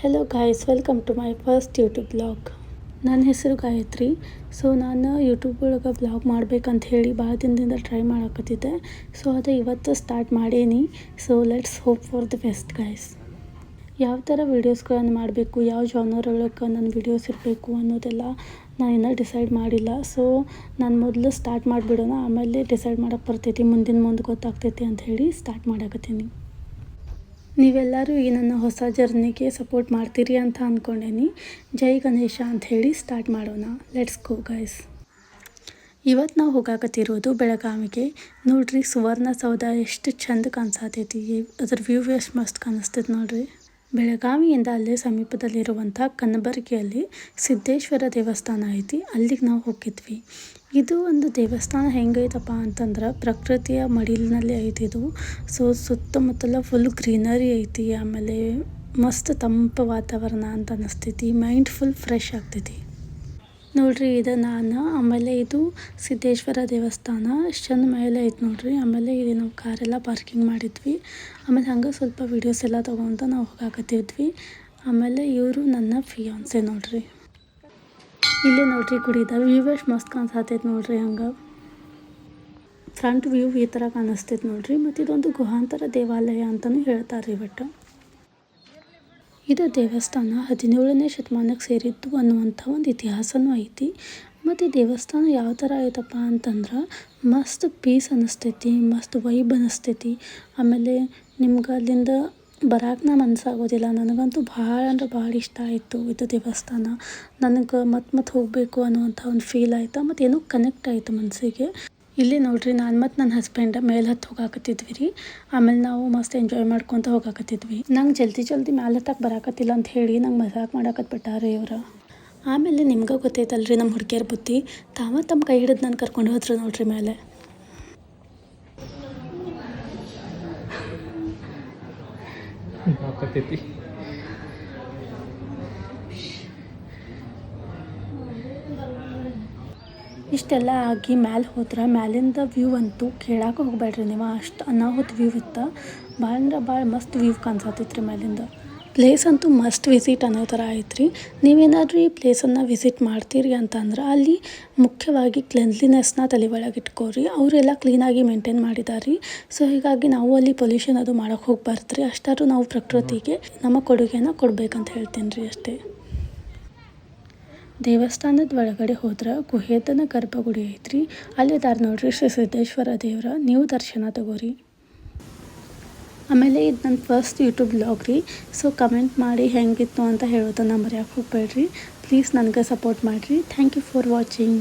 Hello guys, welcome to my first YouTube blog. ನನ್ನ ಹೆಸರು Gayatri. So ನಾನು ಯೂಟ್ಯೂಬ್ ಒಳಗೆ ಬ್ಲಾಗ್ ಮಾಡ್ಬೇಕಂತ ಹೇಳಿ ಭಾಳ ದಿನದಿಂದ ಟ್ರೈ ಮಾಡಕತ್ತಿದ್ದೆ. ಸೊ ಅದು ಇವತ್ತು ಸ್ಟಾರ್ಟ್ ಮಾಡೀನಿ. So let's hope for the best guys. ಯಾವ ಥರ ವೀಡಿಯೋಸ್ಗಳನ್ನು ಮಾಡಬೇಕು, ಯಾವ ಜಾನರ್ ಒಳಗೆ ನನ್ನ ವೀಡಿಯೋಸ್ ಇರಬೇಕು ಅನ್ನೋದೆಲ್ಲ ನಾನು ಇನ್ನೂ ಡಿಸೈಡ್ ಮಾಡಿಲ್ಲ. ಸೊ ನಾನು ಮೊದಲು ಸ್ಟಾರ್ಟ್ ಮಾಡಿಬಿಡೋಣ, ಆಮೇಲೆ ಡಿಸೈಡ್ ಮಾಡೋಕ್ಕೆ ಬರ್ತೈತಿ, ಮುಂದೆ ಗೊತ್ತಾಗ್ತೈತಿ ಅಂತ ಹೇಳಿ ಸ್ಟಾರ್ಟ್ ಮಾಡಕತ್ತೀನಿ. ನೀವೆಲ್ಲರೂ ಈ ನನ್ನ ಹೊಸ ಜರ್ನಿಗೆ ಸಪೋರ್ಟ್ ಮಾಡ್ತೀರಿ ಅಂತ ಅಂದ್ಕೊಂಡೇನಿ. ಜೈ ಗಣೇಶ ಅಂತ ಹೇಳಿ ಸ್ಟಾರ್ಟ್ ಮಾಡೋಣ. Let's go guys. ಇವತ್ತು ನಾವು ಹೋಗಾಕತ್ತಿರೋದು ಬೆಳಗಾವಿಗೆ. ನೋಡ್ರಿ, ಸುವರ್ಣಸೌಧ ಎಷ್ಟು ಚಂದ ಕಾಣಿಸತೈತಿ. ಅದ್ರ ವ್ಯೂ ಎಷ್ಟು ಮಸ್ತ್ ಕಾಣಿಸ್ತೈತಿ ನೋಡ್ರಿ. ಬೆಳಗಾವಿಯಿಂದ ಅಲ್ಲೇ ಸಮೀಪದಲ್ಲಿರುವಂಥ ಕನಬರಗಿಯಲ್ಲಿ ಸಿದ್ದೇಶ್ವರ ದೇವಸ್ಥಾನ ಐತಿ. ಅಲ್ಲಿಗೆ ನಾವು ಹೋಗಿದ್ವಿ. ಇದು ಒಂದು ದೇವಸ್ಥಾನ ಹೆಂಗೈತಪ್ಪ ಅಂತಂದ್ರೆ ಪ್ರಕೃತಿಯ ಮಡಿಲಿನಲ್ಲಿ ಐತಿ ಇದು. ಸೊ ಸುತ್ತಮುತ್ತಲ ಫುಲ್ ಗ್ರೀನರಿ ಐತಿ. ಆಮೇಲೆ ಮಸ್ತ್ ತಂಪು ವಾತಾವರಣ ಅಂತ ಅನ್ನಿಸ್ತೈತಿ. ಮೈಂಡ್ ಫುಲ್ ಫ್ರೆಶ್ ಆಗ್ತೈತಿ ನೋಡ್ರಿ. ಇದು ನಾನು. ಆಮೇಲೆ ಇದು ಸಿದ್ದೇಶ್ವರ ದೇವಸ್ಥಾನ ಎಷ್ಟು ಚಂದ ಮೇಲೆ ಐತೆ ನೋಡ್ರಿ. ಆಮೇಲೆ ಇಲ್ಲಿ ನಾವು ಕಾರೆಲ್ಲ ಪಾರ್ಕಿಂಗ್ ಮಾಡಿದ್ವಿ. ಆಮೇಲೆ ಹಂಗೆ ಸ್ವಲ್ಪ ವೀಡಿಯೋಸ್ ಎಲ್ಲ ತೊಗೊಂತ ನಾವು ಹೋಗಾಕತ್ತಿದ್ವಿ. ಆಮೇಲೆ ಇವರು ನನ್ನ ಫಿಯಾನ್ಸೆ ನೋಡ್ರಿ. ಇಲ್ಲೇ ನೋಡ್ರಿ ಗುಡಿದ ವ್ಯೂ ಎಷ್ಟು ಮಸ್ತ್ ಕಾಣಿಸತೈತೆ ನೋಡ್ರಿ. ಹಂಗೆ ಫ್ರಂಟ್ ವ್ಯೂ ಈ ಥರ ಕಾಣಿಸ್ತೈತೆ ನೋಡ್ರಿ. ಮತ್ತು ಇದೊಂದು ಗುಹಾಂತರ ದೇವಾಲಯ ಅಂತಲೂ ಹೇಳ್ತಾರೆ. ಬಟ್ ಇದು ದೇವಸ್ಥಾನ 17ನೇ ಶತಮಾನಕ್ಕೆ ಸೇರಿದ್ದು ಅನ್ನುವಂಥ ಒಂದು ಇತಿಹಾಸನೂ ಐತಿ. ಮತ್ತು ದೇವಸ್ಥಾನ ಯಾವ ಥರ ಐತಪ್ಪ ಅಂತಂದ್ರೆ ಮಸ್ತ್ ಪೀಸ್ ಅನ್ನಿಸ್ತೈತಿ, ಮಸ್ತ್ ವೈಬ್ ಅನ್ನಿಸ್ತೈತಿ. ಆಮೇಲೆ ನಿಮ್ಗೆ ಅಲ್ಲಿಂದ ಬರಾಕ್ನ ಮನಸ್ಸಾಗೋದಿಲ್ಲ. ನನಗಂತೂ ಭಾಳ ಅಂದ್ರೆ ಭಾಳ ಇಷ್ಟ ಆಯಿತು ಇದು ದೇವಸ್ಥಾನ. ನನಗೆ ಮತ್ತೆ ಹೋಗಬೇಕು ಅನ್ನುವಂಥ ಒಂದು ಫೀಲ್ ಆಯಿತು. ಮತ್ತು ಏನೋ ಕನೆಕ್ಟ್ ಆಯಿತು ಮನಸ್ಸಿಗೆ. ಇಲ್ಲಿ ನೋಡ್ರಿ, ನಾನು ಮತ್ತು ನನ್ನ ಹಸ್ಬೆಂಡ್ ಮೇಲೆ ಹತ್ತಿ ಹೋಗಾಕತ್ತಿದ್ವಿ ರೀ. ಆಮೇಲೆ ನಾವು ಮಸ್ತ್ ಎಂಜಾಯ್ ಮಾಡ್ಕೊತ ಹೋಗಾಕತ್ತಿದ್ವಿ. ನಂಗೆ ಜಲ್ದಿ ಮ್ಯಾಲೆ ಹತ್ತಕ್ಕೆ ಬರಾಕತ್ತಿಲ್ಲ ಅಂತ ಹೇಳಿ ನಂಗೆ ಮಜಾಕ್ ಮಾಡಾಕತ್ಬಿಟ್ಟಾರೆ ಇವ್ರು. ಆಮೇಲೆ ನಿಮ್ಗೆ ಗೊತ್ತೈತಲ್ರಿ ನಮ್ಮ ಹುಡುಗಿಯರ ಬುದ್ಧಿ. ತಮ್ಮ ಕೈ ಹಿಡಿದು ನಾನು ಕರ್ಕೊಂಡು ಹೋದ್ರು ನೋಡ್ರಿ ಮೇಲೆ. ಇಷ್ಟೆಲ್ಲ ಆಗಿ ಮ್ಯಾಲೆ ಹೋದ್ರೆ ಮ್ಯಾಲಿಂದ ವ್ಯೂ ಅಂತೂ ಕೇಳಕ್ಕೆ ಹೋಗ್ಬೇಡ್ರಿ ನೀವು. ಅಷ್ಟು ಅನಾಹುತ ವ್ಯೂ ಇತ್ತು. ಭಾಳ ಅಂದ್ರೆ ಭಾಳ ಮಸ್ತ್ ವ್ಯೂ ಕಾಣಿಸತೈತ್ರಿ ಮ್ಯಾಲಿಂದ. ಪ್ಲೇಸ್ ಅಂತೂ ಮಸ್ಟ್ ವಿಸಿಟ್ ಅನ್ನೋ ಥರ ಐತ್ರಿ. ನೀವೇನಾದ್ರೂ ಈ ಪ್ಲೇಸನ್ನು ವಿಸಿಟ್ ಮಾಡ್ತೀರಿ ಅಂತಂದ್ರೆ ಅಲ್ಲಿ ಮುಖ್ಯವಾಗಿ ಕ್ಲೆನ್ಲಿನೆಸ್ನ ತಲೆ ಒಳಗೆ ಇಟ್ಕೋರಿ. ಅವರೆಲ್ಲ ಕ್ಲೀನಾಗಿ ಮೇಂಟೈನ್ ಮಾಡಿದ್ದಾರೆ. ಸೊ ಹೀಗಾಗಿ ನಾವು ಅಲ್ಲಿ ಪೊಲ್ಯೂಷನ್ ಅದು ಮಾಡೋಕ್ಕೆ ಹೋಗ್ಬಾರ್ದ್ರಿ. ಅಷ್ಟಾದ್ರೂ ನಾವು ಪ್ರಕೃತಿಗೆ ನಮ್ಮ ಕೊಡುಗೆನ ಕೊಡ್ಬೇಕಂತ ಹೇಳ್ತೀನಿ ರೀ ಅಷ್ಟೇ. ದೇವಸ್ಥಾನದ ಒಳಗಡೆ ಹೋದ್ರೆ ಗುಹೇದನ ಗರ್ಭಗುಡಿ ಐತ್ರಿ. ಅಲ್ಲಿದ್ದಾರೆ ನೋಡ್ರಿ ಶ್ರೀ ಸಿದ್ದೇಶ್ವರ ದೇವರ. ನೀವು ದರ್ಶನ ತಗೋರಿ. ಆಮೇಲೆ ಇದು ನನ್ನ ಫಸ್ಟ್ ಯೂಟ್ಯೂಬ್ ಬ್ಲಾಗ್ ರೀ. ಸೊ ಕಮೆಂಟ್ ಮಾಡಿ ಹೆಂಗಿತ್ತು ಅಂತ ಹೇಳೋದನ್ನು ಮರೆಯೋಕೆ ಹೋಗ್ಬೇಡ್ರಿ. ಪ್ಲೀಸ್ ನನಗೆ ಸಪೋರ್ಟ್ ಮಾಡಿರಿ. Thank you for watching.